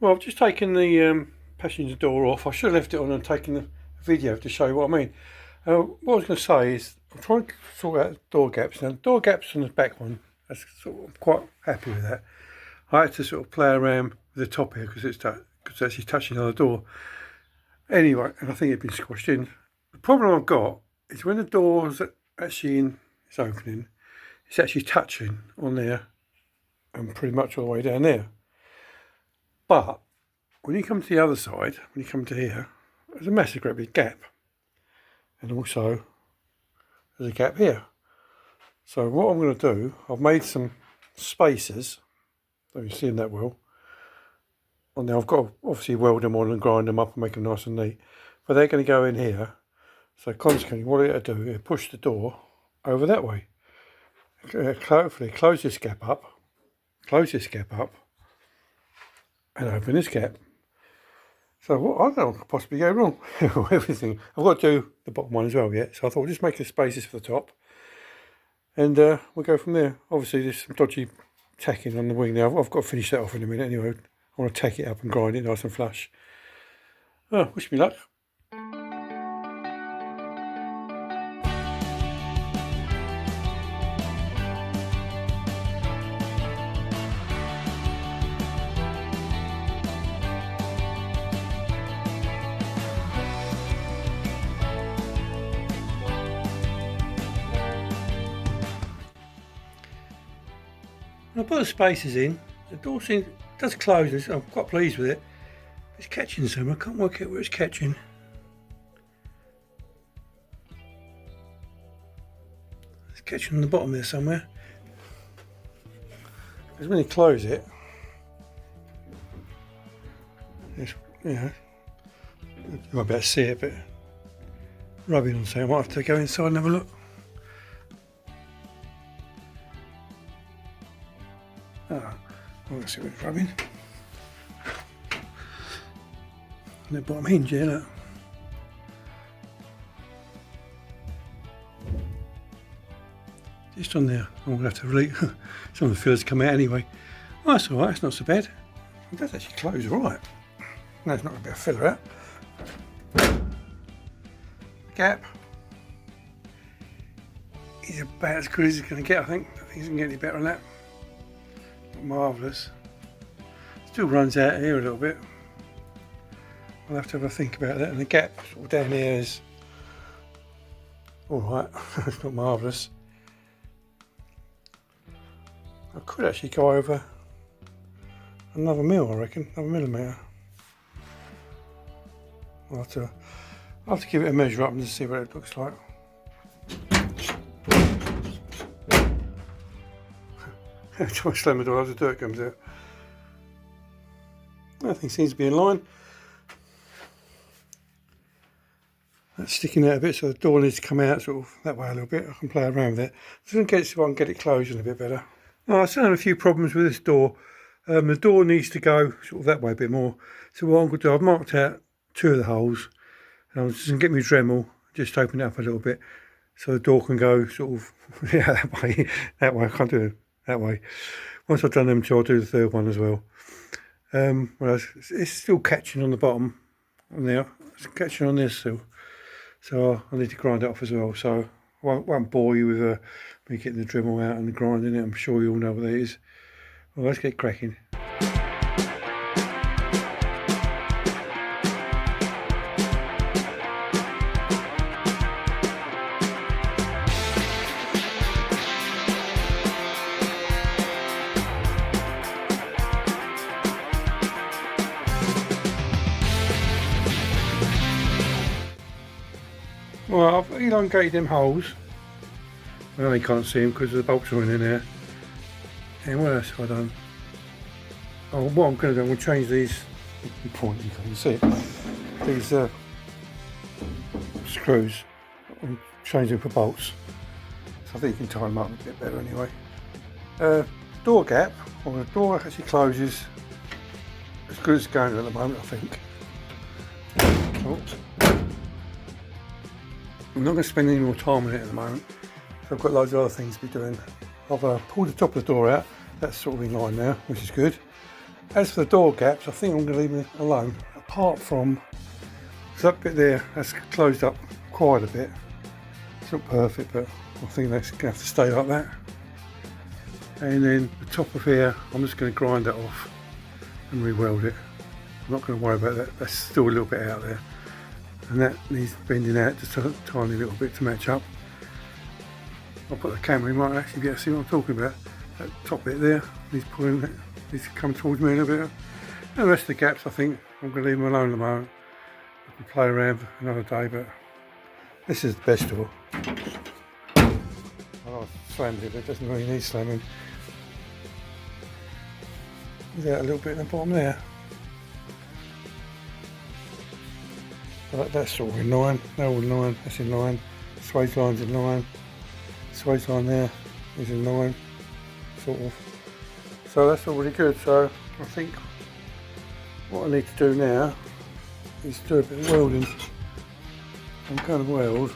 Well, I've just taken the passenger door off. I should have left it on and taken the video to show you what I mean. What I was going to say is I'm trying to sort out door gaps. Now, the door gaps on the back one, I'm quite happy with that. I had to sort of play around with the top here because it's actually touching on the door. Anyway, and I think it's been squashed in. The problem I've got is when the door's actually in its opening, it's actually touching on there and pretty much all the way down there. But when you come to the other side, when you come to here, there's a massive great big gap. And also there's a gap here. So what I'm going to do, I've made some spacers, don't you see them that well. And now I've got to obviously weld them on and grind them up and make them nice and neat. But they're going to go in here. So consequently what I do is push the door over that way. Hopefully close this gap up, and open this gap. So what I don't know what could possibly go wrong. Everything. I've got to do the bottom one as well yet. So I thought we'll just make the spaces for the top. And we'll go from there. Obviously there's some dodgy tacking on the wing now. I've got to finish that off in a minute anyway. I want to tack it up and grind it nice and flush. Oh, wish me luck. When I put the spacers in, the door does close. I'm quite pleased with it. It's catching some. I can't work out where it's catching. It's catching on the bottom there somewhere. Because when you close it, it's, you might be able to see it, but rubbing on something. I might have to go inside and have a look. Let's see what it's rubbing. The bottom hinge here, look. Just on there. I'm going to have to release some of the fillers come out anyway. Oh, that's alright, that's not so bad. It does actually close alright. No, it's not going to be a filler out. Gap is about as good as it's going to get, I think. I think it's going to get any better than that. Marvellous. Still runs out here a little bit. I'll have to have a think about that. And the gap sort of down here is alright. It's not marvellous. I could actually go over another mil, I reckon, another millimetre. I'll have to give it a measure up and just see what it looks like. Try to slam the door as the dirt comes out. Everything seems to be in line. That's sticking out a bit, so the door needs to come out sort of that way a little bit. I can play around with it. Just going to get it so I can get it closed a bit better. Oh, I still have a few problems with this door. The door needs to go sort of that way a bit more. So what I'm going to do, I've marked out 2 of the holes. And I'm just going to get my Dremel, just open it up a little bit, so the door can go sort of that way. That way, I can't do it that way. Once I've done them 2, I'll do the 3rd one as well. Well, it's still catching on the bottom on there. It's catching on this still. So I need to grind it off as well. So I won't bore you with me getting the Dremel out and grinding it. I'm sure you all know what that is. Well, let's get cracking. Well, I've elongated them holes. Well, you can't see them because the bolts are in there. And what else have I done? Oh, what I'm going to do, I'm going to change these. Point, you can't see it. These screws. I'm changing for bolts. So I think you can tie them up a bit better anyway. Door gap. Well, the door actually closes as good as it's going at the moment, I think. Oops. I'm not going to spend any more time on it at the moment. So I've got loads of other things to be doing. I've pulled the top of the door out. That's sort of in line now, which is good. As for the door gaps, I think I'm going to leave them alone, apart from that bit there that's closed up quite a bit. It's not perfect, but I think that's going to have to stay like that. And then the top of here, I'm just going to grind that off and re-weld it. I'm not going to worry about that, that's still a little bit out there. And that needs bending out just a tiny little bit to match up. I'll put the camera, you might actually be able to see what I'm talking about. That top bit there needs pulling, that needs to come towards me a little bit. And the rest of the gaps, I think I'm going to leave them alone at the moment. I can play around another day, but this is the best door. I slammed it, but it doesn't really need slamming. Is there a little bit in the bottom there? That's sort of in line, they're all in line, that's in line. Swage line's in line. Swage line there is in line, sort of. So that's all really good. So I think what I need to do now is do a bit of welding. I'm going to weld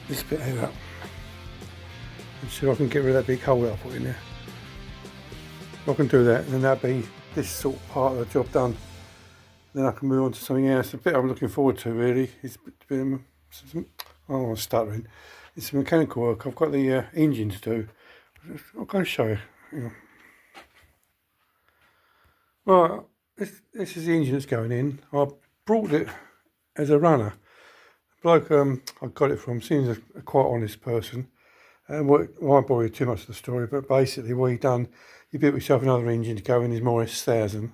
this bit here up and see if I can get rid of that big hole that I put in there. If I can do that, then that'll be this sort of part of the job done. Then I can move on to something else. The bit I'm looking forward to really is a bit of some, oh, I'm stuttering. It's some mechanical work. I've got the engine to do. I'll go and show you. Well, this is the engine that's going in. I brought it as a runner. The bloke I got it from seems a quite honest person. And I won't bore you too much of the story, but basically what he done, he built himself another engine to go in his Morris 1000.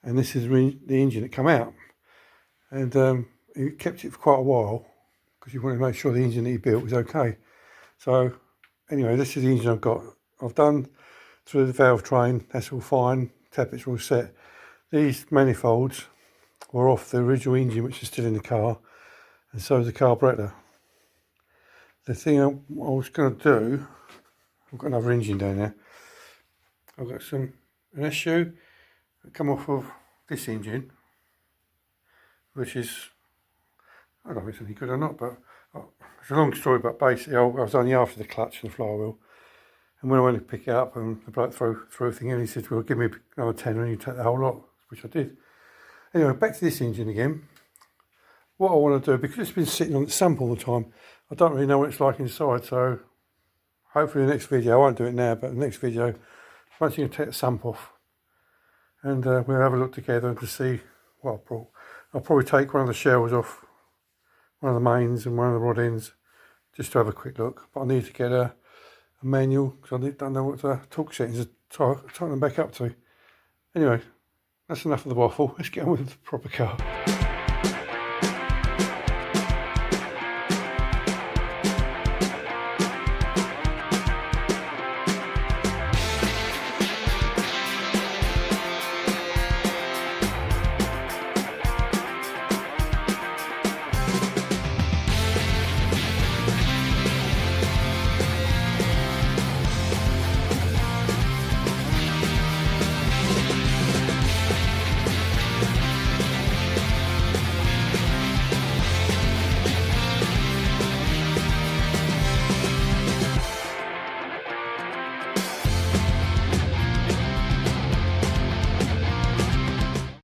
And this is the engine that come out. And he kept it for quite a while because he wanted to make sure the engine that he built was okay. So anyway, this is the engine I've got. I've done through the valve train, that's all fine, tappets are all set. These manifolds were off the original engine which is still in the car, and so is the carburettor. The thing I was going to do, I've got another engine down there. I've got an SU that come off of this engine, which is, I don't know if it's any good or not, but it's a long story, but basically I was only after the clutch and the flywheel. And when I went to pick it up and the bloke threw everything in, he said, well, give me another tenner and you take the whole lot, which I did. Anyway, back to this engine again. What I want to do, because it's been sitting on the sump all the time, I don't really know what it's like inside, so hopefully the next video, I won't do it now, but the next video, once you can take the sump off, and we'll have a look together to see what I brought. I'll probably take one of the shells off, one of the mains and one of the rod ends, just to have a quick look. But I need to get a manual, because I don't know what the torque settings to tighten them back up to. Anyway, that's enough of the waffle. Let's get on with the proper car.